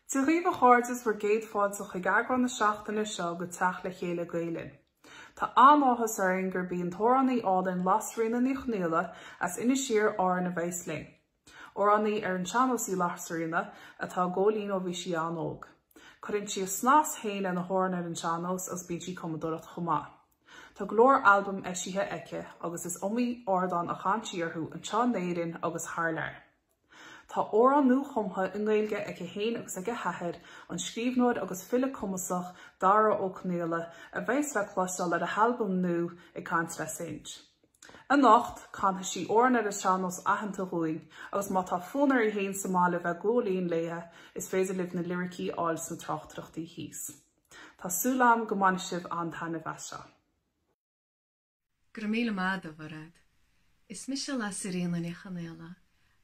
Tú riomh a cháirdeas bhar géad fád sa chuig agran na seachtaine seo go Teach le Chéile Linn. Tá an-áthas orainn gur bíonn t-amhránaí álainn Lasairfhíona Ní Chonaola as Inis Oírr Árainn a bheith Linn. Orainn ar an sean-nós Lasairfhíona atá ggólín ó bhí si anóg. Cuireann si snas féin na hórn ar an sean-nós as bíonn si cumadh chomh. Tá leor albumm eisithe aice agus is iomaí ordáin a chaint tíorthú an sean-néireann agus thar leir. Tá orainn nua-chumtha in Gaeilge ag héin agus ag heithid an scríbhneoid agus file cumasach Dara Ó Conaola a bheith le chlosial ar a halbum nu i Caint Le Synge. An nacht chantha si orainn ar a sean-nós aitheanta chuig agus má tá fhonn ar héin Somália bheith gólín léthe is féidir libh na lyricí áil sa tráchtarachtaí híos. Tá súlam go mbainne sibh an tainne bheise. Gramíle mád a bharad. Is mis se Lasairfhíona Ní Chonaola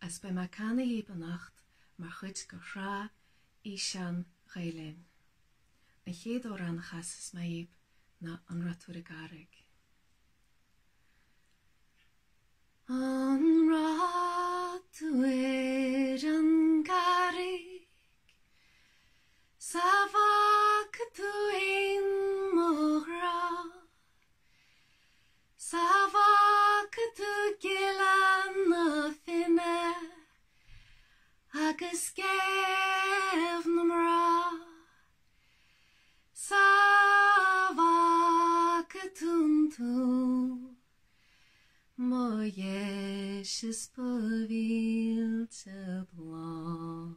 as by ma canna híb a nacht mar chuid go rá í sean Linn. An chéad orainn chasas ma híb na an ratúra garig. An ratúir an garig sa bhac tú ein mógra sa bhac tú gilan na finne agus gef na mra sa bhac tún tú mo Jezus bewiel te bla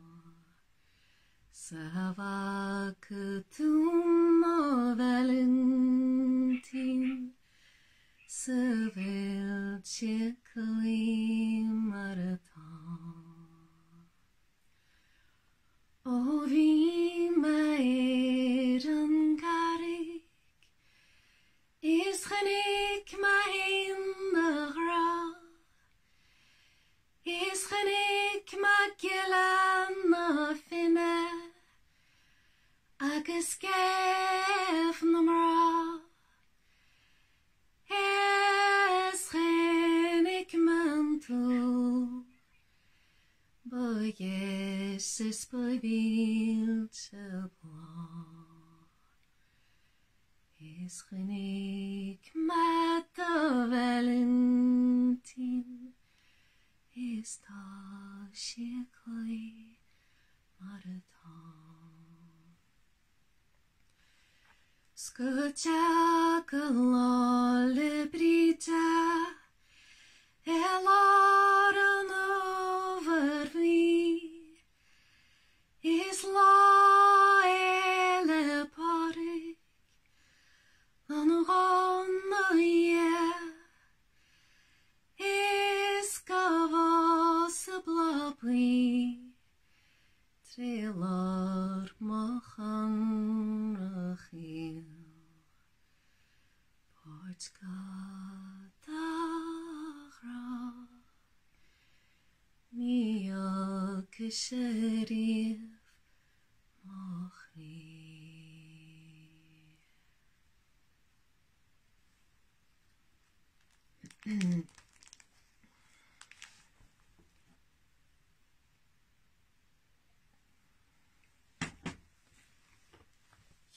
sa bhac tún mo Valentin sa bhfuil tseachtain mar atá. O bhí maith an garig is chanig maith na ghra is chanig ma gilan na finne agus gef na mra is chanig man tú ba Jezus bewiel te bla is chanig met de Valentin is tá seachtain mar atá. Scuteach go lála brite leor an overbhí is lá le páric an ghánaí is gabhail sa blabhaí trélar mochan raicín páirt gadachra míoch séríomh mochrí.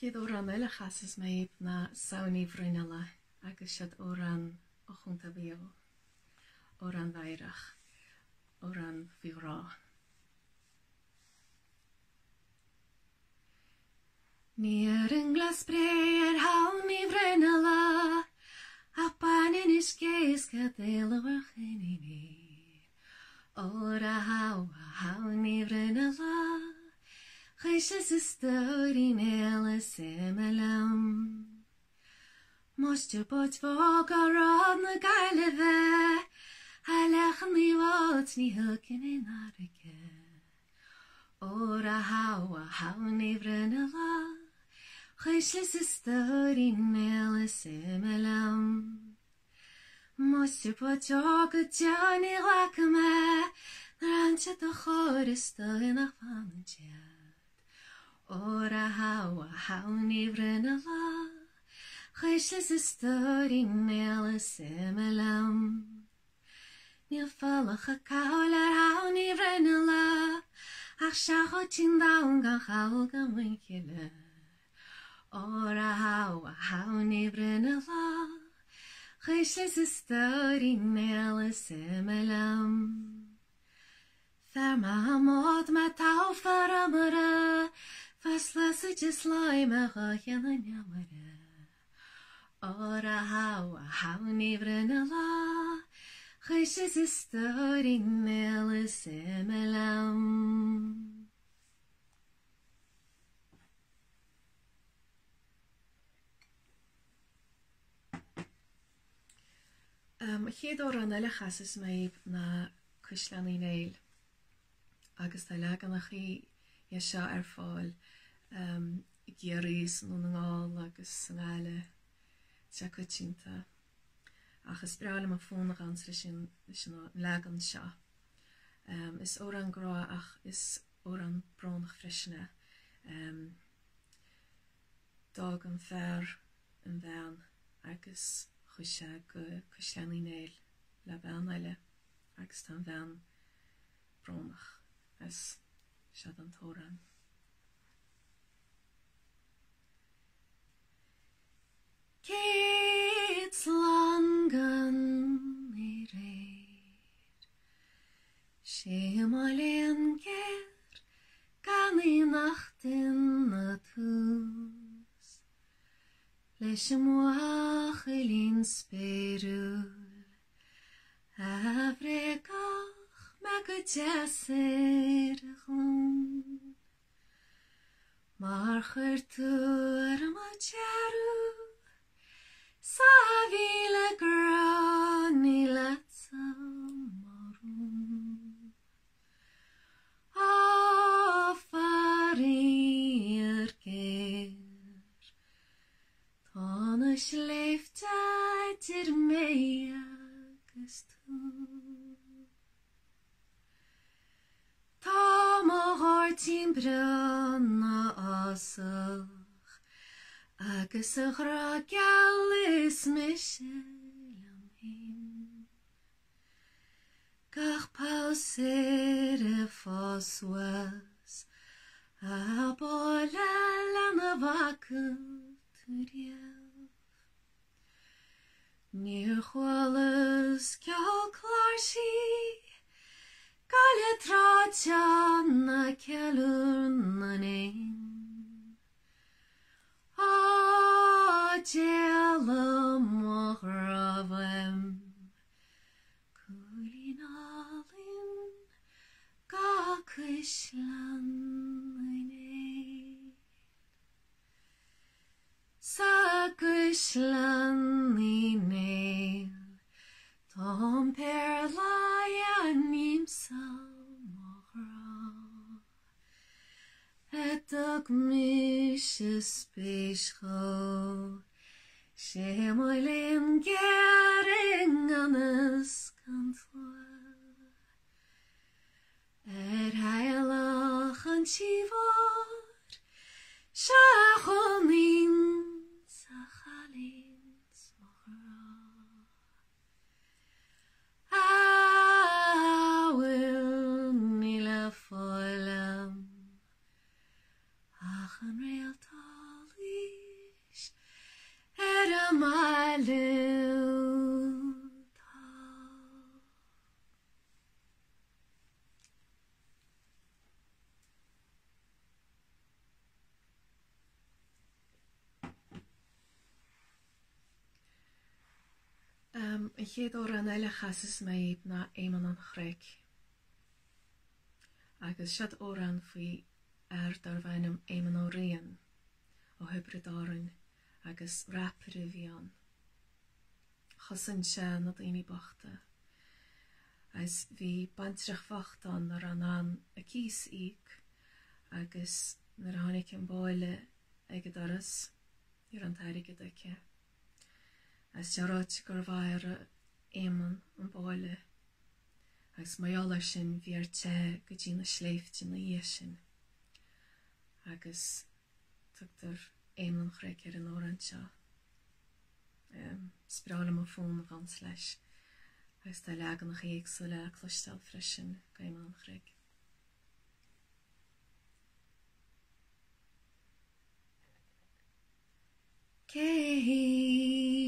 Chéad orainn eile chasas ma híb na samhainní Alla agus siad orainn ó chumtha bhío, orainn mhairich, orainn bhíorá. Níor an glas bréir hamhráin Alla a banin is céis go déalach ní ora hamhráin Alla Chais is stórí néla similam. Mostu bot fog a rád na gaile bheith, a lechan ní bhát ní thucin in áraige. Ora hawn ifrin Alla, chais is stórí néla similam. Mostu bot fog a Johnny Lacama, Rantse de choriste in a fanetje. Ora hawn ifrin Alla, chais is stórí néla similam. níl fálacha cáil hawn ní bhreanna ach seacho tín dawn gan chael gan winkile. Ora hawn ní bhreanna Chys is stori nel semelam. Therma mod ma tau faramara. Faslas just lie me rochen yamara. Ora hawn ní bhreanna Chys is stori nel semelam. Chéad orainn eile chasas maith na Cuireann Ní Chonaola agus tá leagannach í seo ar fáil géirís nó na ngáil agus san eile tseachtain agus breála má fhonn gans leis an leagan seo. Is orainn grá ach is orainn bránach freisinne dag an fearr an bhean agus Cuireann Ní Chonaola le bhean eile agus tá bhean bránach as sead an tórainn. Céad langan I réir sé má leon céir gan I nachtain na tús leis muach I lín spéirúil a bhréagach me go deasir a chlún mar chuir túr am a tearú sa bhíle gránaí leta marún á faríar géir tána sléifte tir mé agus tú tá má háirtín breanna asach agus a ghra geall is misil am hyn gach pauséir a foswas a bólel an a vacu tudiaf níor chhualas ceol clársí Gaile trátean na cealún an éin. Á déalam a ghrabhaim, Cuireann Álainn, ga Cuireann Sa Cuireann Ní Chonaola, Tom perla nimsa mogra, Edog mis spescho, Shemoilin gering anas cantwa, Heilach an chivor, Shachonin sachalins mogra. Will níle fáilam ach an réaltális a maiútá. An chéad orainn eile chasas maith na éimeann an chreic. Agus siad orainn faoi dar bhainm éimeann Árainn ó Hybrid Árainn agus rapper bhíon. Chosann se na daoine bachta. As bhí bantrach fachtan ar an a cís íc agus nar tháinig an báile ag doras ar an tairigh aice. As tearáid gur bhair éimeann an báile, agus maiollar sin bhíar te go dtí na sléifte na sin, agus tugtar éimeann chreic an orainn seo. Sprála má fhonn gans leis agus tá leagan nach éagsú le cloisteáil freisin gaimán chraig. Cé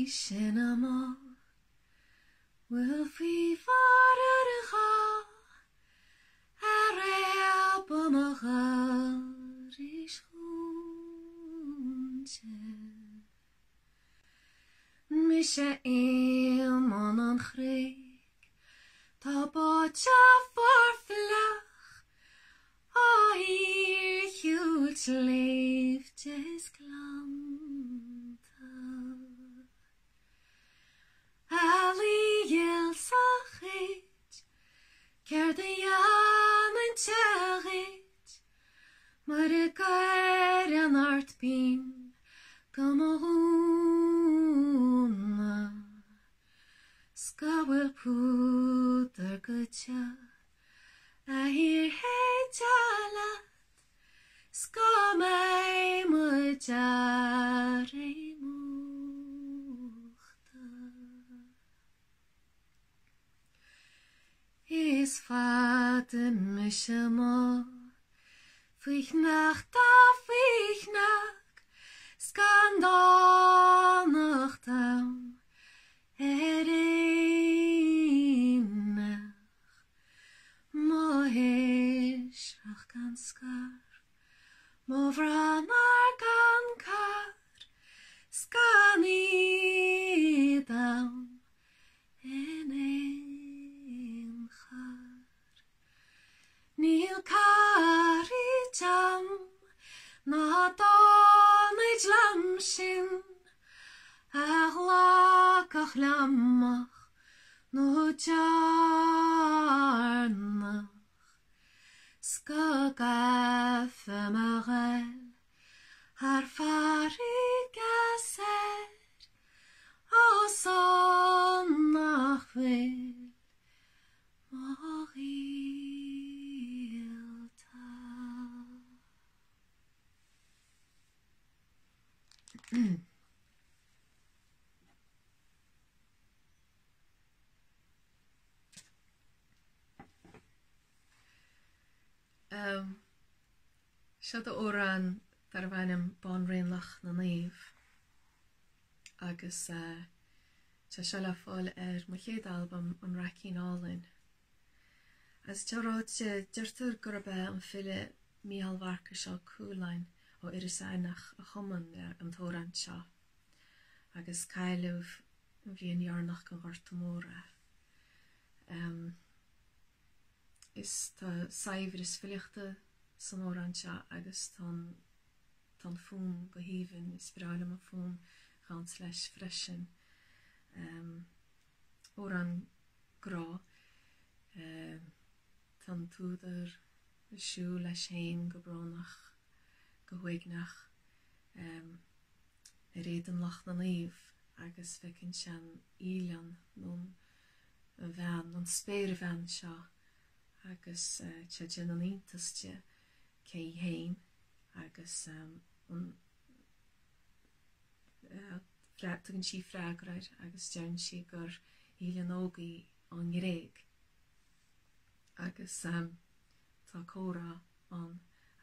sin amá bhfuil faoi fhar a gá a réab amach ar is chúnte. Mi sé éman an chraig tá báte farflach á hír chiúlt léamh des glanta. Alíil sa chéid ceir de dhean an teaghéid mar a gair an artbín go mhúna. Scabhail púdar go teach a hír héid alad sca mé mu dear é múchta. Is fada mis amá faoich nacht a faoich nach scandánach dam éineach má héisreach gan scar má bhránar gan car scaní dam in éon char. Níl carí jam ná dánaid lam sin ach lacach lamach nó dearnach sca gafa maghel ar fari gaser ó sonnach bhfuil maghíalta. Siad a orainn dar bhainm bán réonlach na naomh agus tá se le fáil mo chéad albumm an Raicín Álainn. As teráid deirtear gur bheith an file míalmharca seo cúlainn ó iris ainach a chomh an tórainn seo agus caiileh bhíon dearnach go ghartamóra. Is tá saibhir is filiachta san orainn seo agus tá fhonn go híomhann is brála a fhonn gans leis freisin. Orainn grá tá túdar siú leis féin go bránach go huignach réad an lach na naomh agus fecinn sean ílean nó an bhean an spéir bhean seo agus te gin an iontaiste cé héin agus tugann si freagraid agus dearn si gur ílean ógaí an gréig agus tá córa an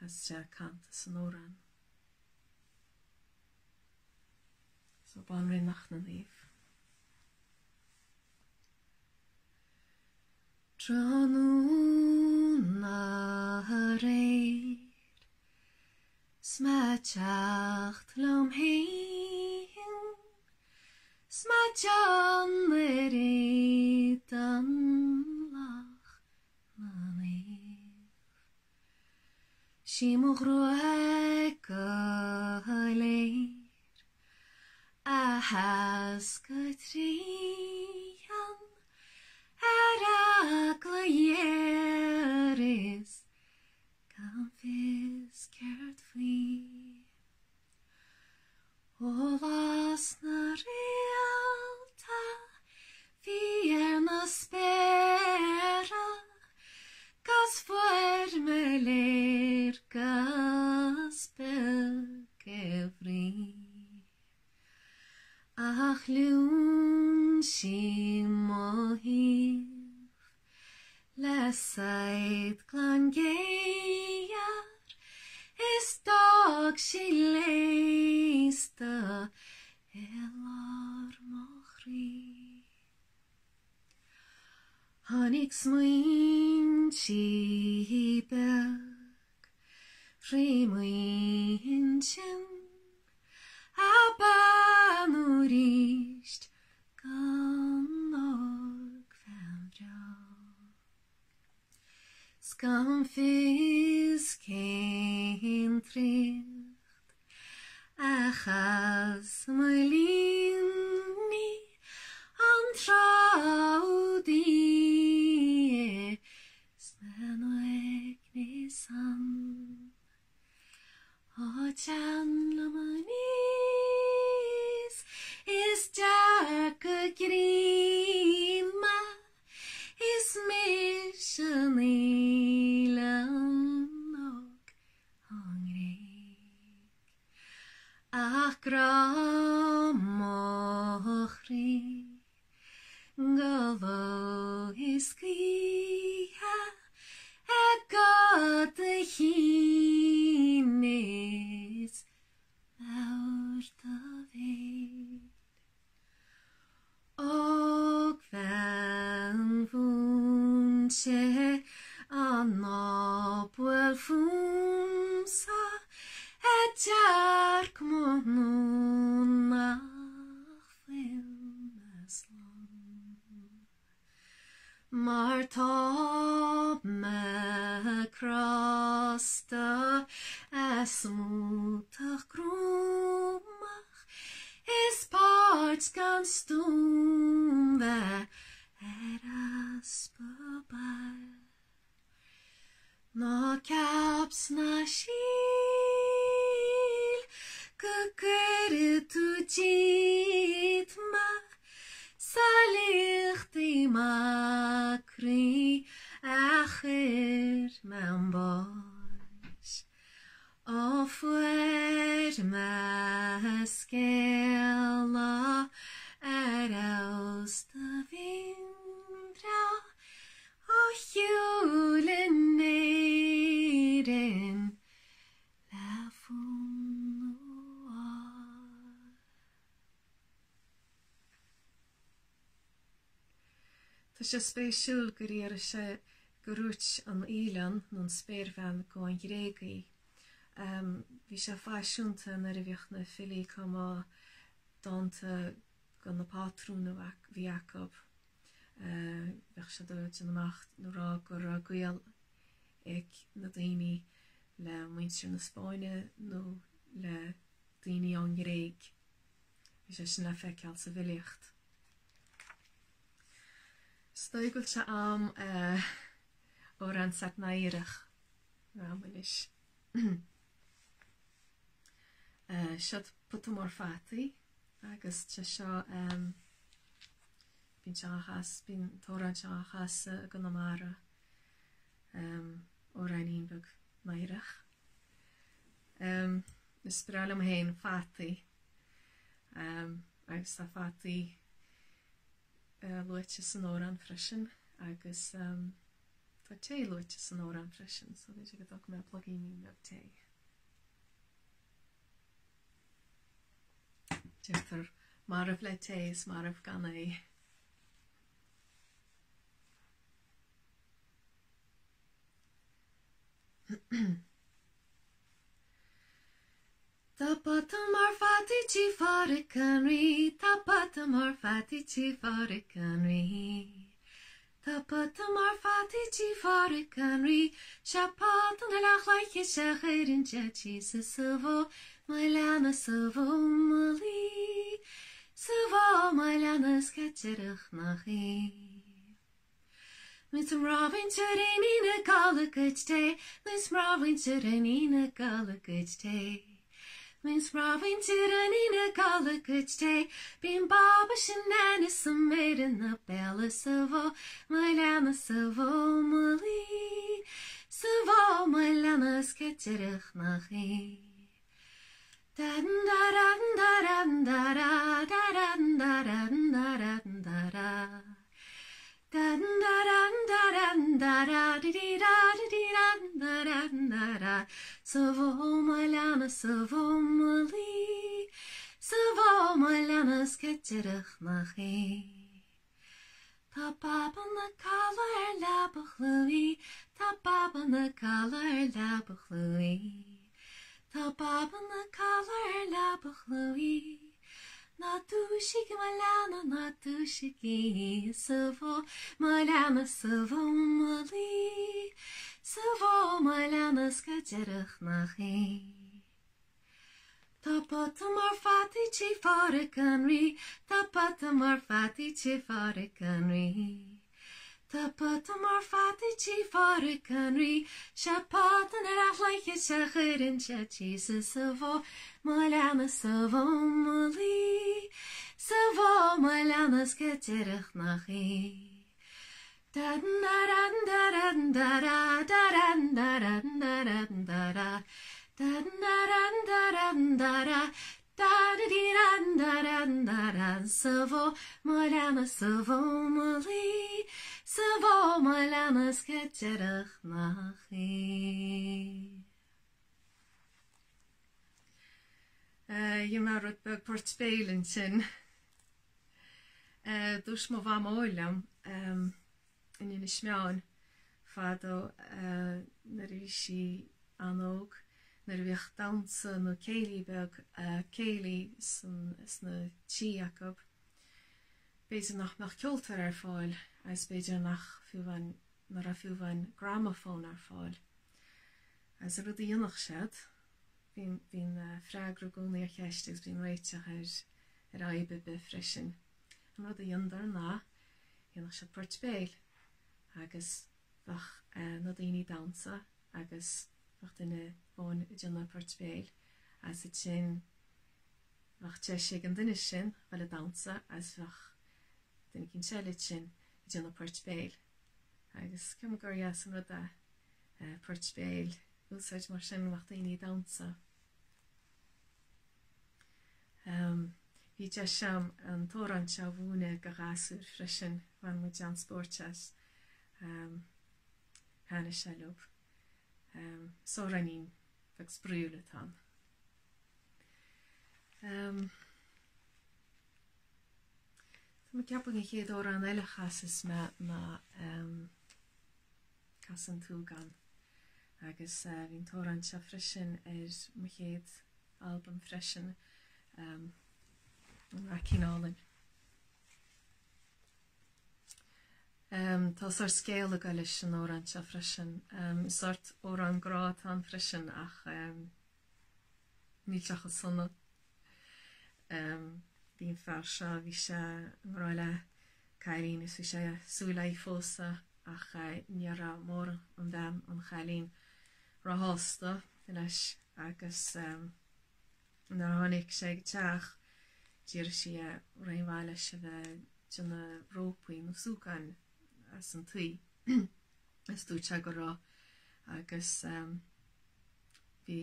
as te Caint san orainn. So bán réonlach na naomh. Tránúna réir sma teacht lom héin sma dean réad an lach na naomh. Si mo ghruaig go léir a has go trían ar a Cliath gan fis ceart faoi. Ó las na réalta bhí na spéire gas fuair me léir gas belgefrí. Ach lún si mo hí ag sé léiste leor machrí. Hannig smuin si beg rí muin sin a banú ríist gan og femdrag. Skam fys cén trícht a chas my líní an tráudí snan oig nisan o Teach le Synge is Jack a grima is me sean-nós og hongrig ach gramochrí gabhail is clúiteach God the Inis Oírr Árainn og fhonn sé an-áthas fúmsa dearc nach féin mar tá me crosta smúteach grúmach is páirt gan stúm bheith aspa-bheith ná ceaps na síl go cuireadh tú díd me sa lichtaí macrí a chuir mewn bois ó fuair me scéala aus de vindra ó hiúlin éireann le fhonn. Tá sé spéisiúil gur dtíar sé gurút an Ílan nó spéirfean go an gréagaí. Bhí sé fáisiúnta na ribheoch na fillí chomh dáanta gan na pátrúna bhí Jacob. Bheith sé dúirt an amach nó rá gur a gabhail ag na daoine le muintir na Spáine nó le daoine an gréig. Bhí sé sin le feiceáil sa bhiliocht. Stoigil se am ó ran satnaíireach rámanis. Siad putamór fataí agus te seo bín seachas bín tóran seachas gan amara ó rainin bug naíireach. Is spráil am héin fataí agus tá fataí luite san orainn freisin agus tá té luite san orainn freisin, so bhí sé go dtach me plugíní me té. Deirtar marmh le téis marmh gan é. Tapatamar fati chi faricanri, tapatamar fati chi faricanri. Tapatamar fati chi faricanri, shapatan alachlaiche shachirin jachi savo, mailana savo mali, savo mailana sketcherach nachi. Mis mravin terenine galakute, mis mravin terenine galakute. Mis mravin terenine galakute, bin baba shenana summed in the bella savo, mailana savo mali, savo mailana sketcherach nachi. Dan da dan da dan da da da dan da dan da dan da da. Dan da dan da dan da da di di da di di dan da dan da da. So vo mailana leanna sa bhomlaí, sa bhom a leannas citeach na ché. Tá baba na cala labach luí, tá baba na cala labach luí, tá baba na cala labach luí. Na dúisig ma leanna, na dúisig sa bhom a leannas sa bhomlaí, sa bhom a leannas citeach na ché. Tá bata mar fati tí fáric an rí, tá bata mar fati tí fáric an rí. Tá bata mar fati tí fáric an rí, se patan leiche se chuireann se tíosa sa bhom a leannas sa bhomlaí, sa bhom a leannas citeach na ché. Da-dan da-dan da-dan da-dan da-dan da-dan da-dan da-dan da-dan da-dan da-dan sa bhom a leannas sa bhomlaí, sa bhom a leannas citeach na ché. Je mar rud beg port spéilen sin. Dus mo bha mólam in Inis Meán fado na rishi anóg na bhíoch dansa nó céilí beg céilí sna tseachtain. Beidir nach ceoltar fáil as beidir nach fiúhain nar a fiúhain gramafón fáil. As a rud dhéanach siad, bhín freagra gúnaí a cheisteach bhín réiteach aibe be freisin. An rud a dhéandar ná dhéanach siad port spéil agus bach na daoine dansa agus bach duine bhn i dhéanamh port spéil as it sin bach te sé an duine sin bhfuil a dansa as bach duine cinn seilid sin i dhéanamh port spéil. Agus cum gur as an rud a port spéil úsáid mar sin bach daoine dansa. Bhí de seam an tóran se bhúna go gasúr freisin bhain mu an sportas hena se lub. Sorainn bheith sprúla tan. Tá ceapan i chéad orainn eile chasas má casan túgan agus bhín tóran se freisin mo chéad album freisin an Raicín Álainn. Tás ar scéal a go leis an orainn se freisin. Sort orainn grá tan freisin ach níl teach a sonna. Bhín fear se bhí se an ráile cailín is bhí sé súla í fósa ach níara mór an bhean an chailín rá hásta leis agus nar tháinig sé go teach dír si réimhhaile se bheith duna rópaí nó súcain as an tuí as dúte go rá agus bhí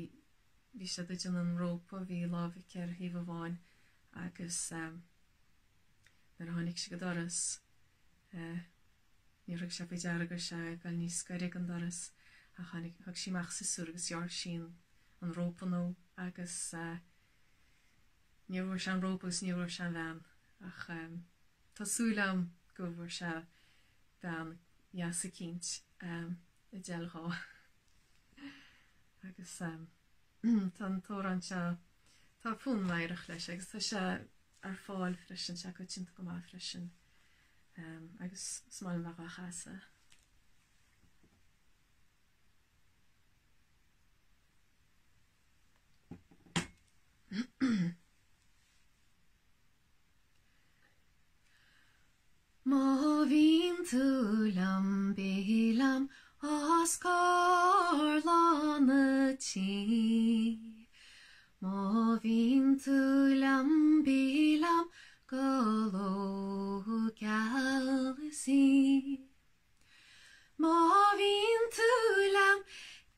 sé duna an rópa bhí lábh ceir híomh bháin agus nar tháinig si go doras ní raibh sé faoi dearagur se gáil níos scoirig an doras a thug sí meach sa súr agus dear sin an rópa nó agus ní bhfuair se an rópas ní bhfuair se an bhean ach tásúlam go bhfuair se bhean sa cint i dealghá agus tá tóran se tá fún maireach leis agus tá se ar fáil freisin se go tinta go má freisin agus smáil mar a chasa. Má bhín tú lam bélam as carlána tí. Má bhín tú lam bélam go gabhail. Má bhín tú lam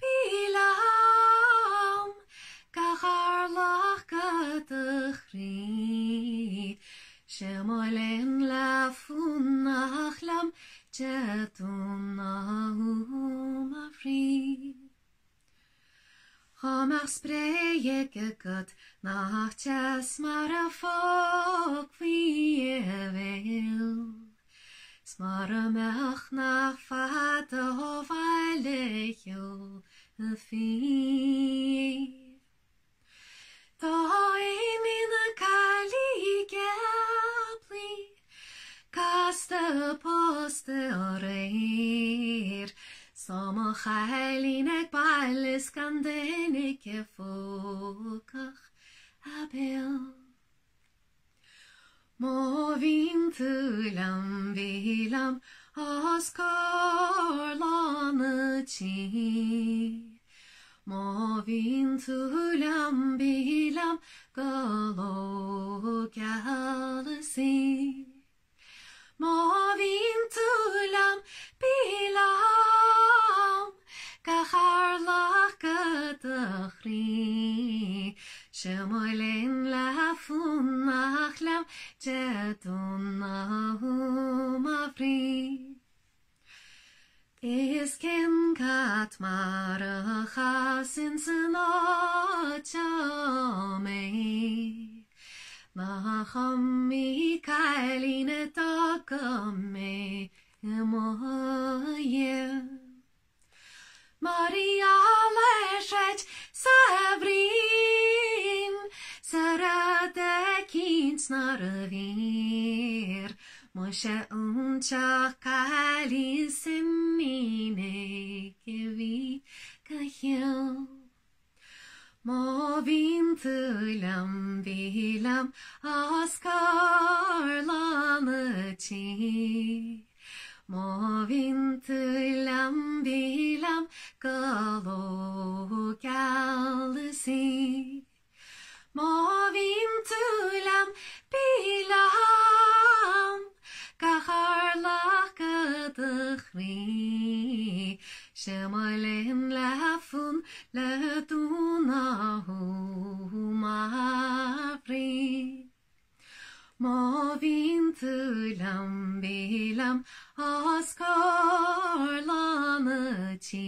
bélam ga charlach go de chrí. Shemolen la funachlam jetuna umafri. Chomh spreek ik het nachtjes maar een volk wie wil. Smar mech nach vader of eilig fi. Da in a kali gapli, kasta poste orainn. Sama chailine bailis gan denig e fokach abil. Mo vin tulam vilam as karlana chi. Mo vin tulam vilam galo galasi. Mo vin tulam bilam gacharlach gadachri. Shemoilin la fhonn jedun amhráin. Is ken kat marachas in senachame. Nachami kailine takame emoye. Maria leshet sabrin. Sarada Caint Le Moshe kali simine kivi kahil. Mo vin tulam vilam askar lamachi. Mo vin tulam vilam galo galasi. Mo vin tulam bilam gacharlach gadachri. Shemoilin la fhonn hamhráin. Mo vin tulam bilam askar lamachi.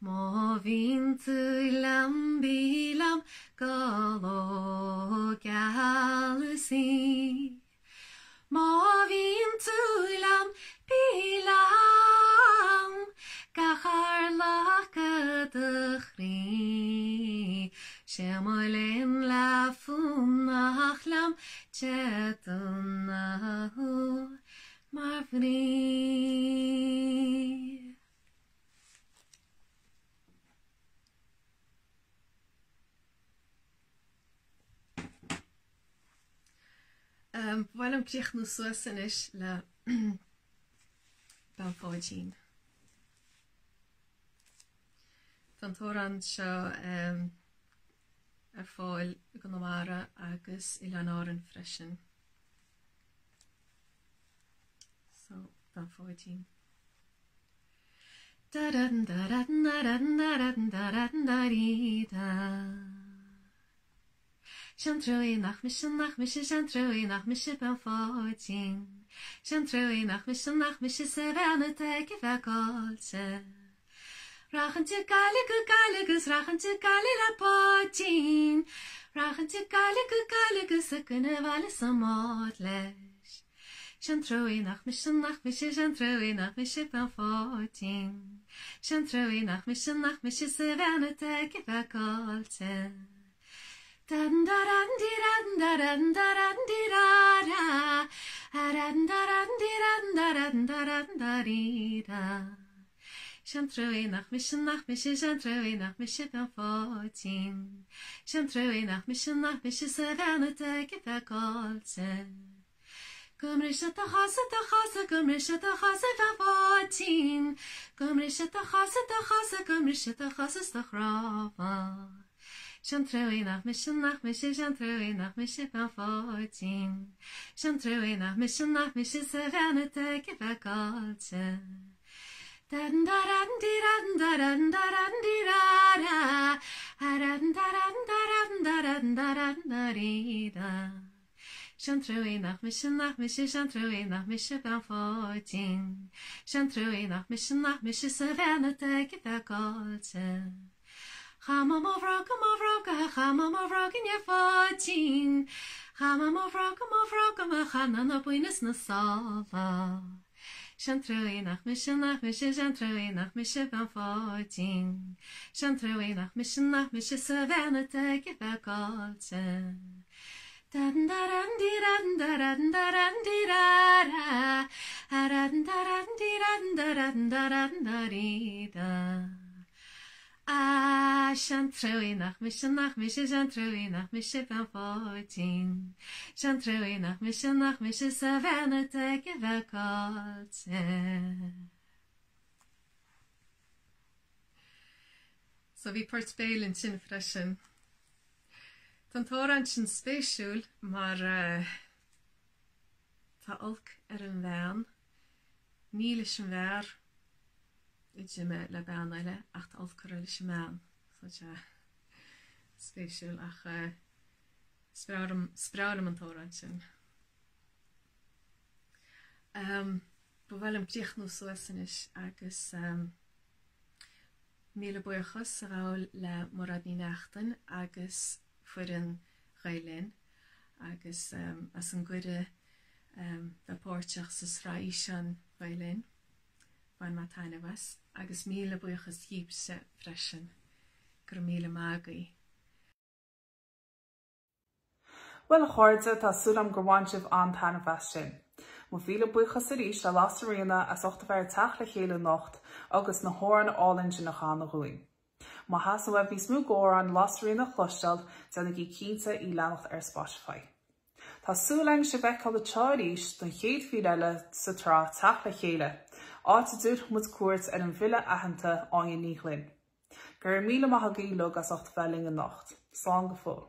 Mo vin tulam bilam galo galasi. Mo vin tulam bilam gacharlach gadachri. Shemoilin la fhonn achlam jedun amhráin. Bhfuil Teach le Chéile le benfáidín. Tá tóran seo fáil go nómara agus I leanóran freisin. So, benfáidín. Da-da-dan, da-da-dan, da-da-dan, da-da-dan, da-da-dan, da-dee-da. Sean-nós nach mishe Sean-nós benfáidín. Sean-nós nach mishe savannah take vacalte. Raicín Álainn raicín la páidín. Raicín Álainn a cumadh samad leis. Sean-nós nach mishe Sean-nós nach mishe benfáidín. Sean-nós nach mishe savannah take vacalte. Dan da dan di dan da dan da dan di da da. Dan da dan di dan da dan da dan da di da. Sean-nós nach mishe Sean-nós nach mishe benfáidín. Sean-nós nach mishe savannah take vacalte. Cumadh a chasa cumadh benfáidín. Cumadh a chasa stachrava. Sean-nós nach mishe Sean-nós nach mishe benfáidín. Sean-nós nach mishe savannah take vacalte. Dan da dan di dan da dan da dan di da da. Dan da dan da dan da dan da dan da di da. Sean-nós nach mishe Sean-nós nach mishe benfáidín. Sean-nós nach mishe savannah take vacalte. Chama mavraga, chama mavraga ne fátín. Chama mavraga, ma chana na buinas na sala. Sean-nós Sean-nós van fátín. Sean-nós sa bheanna te ge bheith Sean-nós Sean-nós van fátín. Sean-nós sa bheanna te ge bheith So bhí páirt béilinn sin freisin. Tá orainn sin spéisiúil mar tá olc an bhean, ní leis an bhear idirime le bean eile ach tá olc leis an bhean. So spéisiúil ach sprálam an orainn sin. Bhfuil an bríoch suasanis agus míle buchas a ráil le Moradní Neachtain agus Cuireann Linn agus as an gcuide de páirteach sa Raicín Álainn fan ma taine was agus míle buchas díobse freisin gur míle mágaí. Well a chuirde tá súlam gur bhain sibh an taine was sin. Má bhíle buchas a ríis a Lasairfhíona as Teach le Chéile nocht agus na Áine Álainn sin nach Áine Ní Ghlinn. Má has web bhí smú góir an Lasairfhíona chluisteáil dena í cinnte í leannacht Spotify. Tá súlaing se bheith cad teáiríis don chéad fí eile sa Teach le Chéile, áit dúirt muid cuairt an bhile aitheanta Áine Ní Ghlinn. Gur míle maithagaí lug as 8 bheling an nacht. Slán go fóill.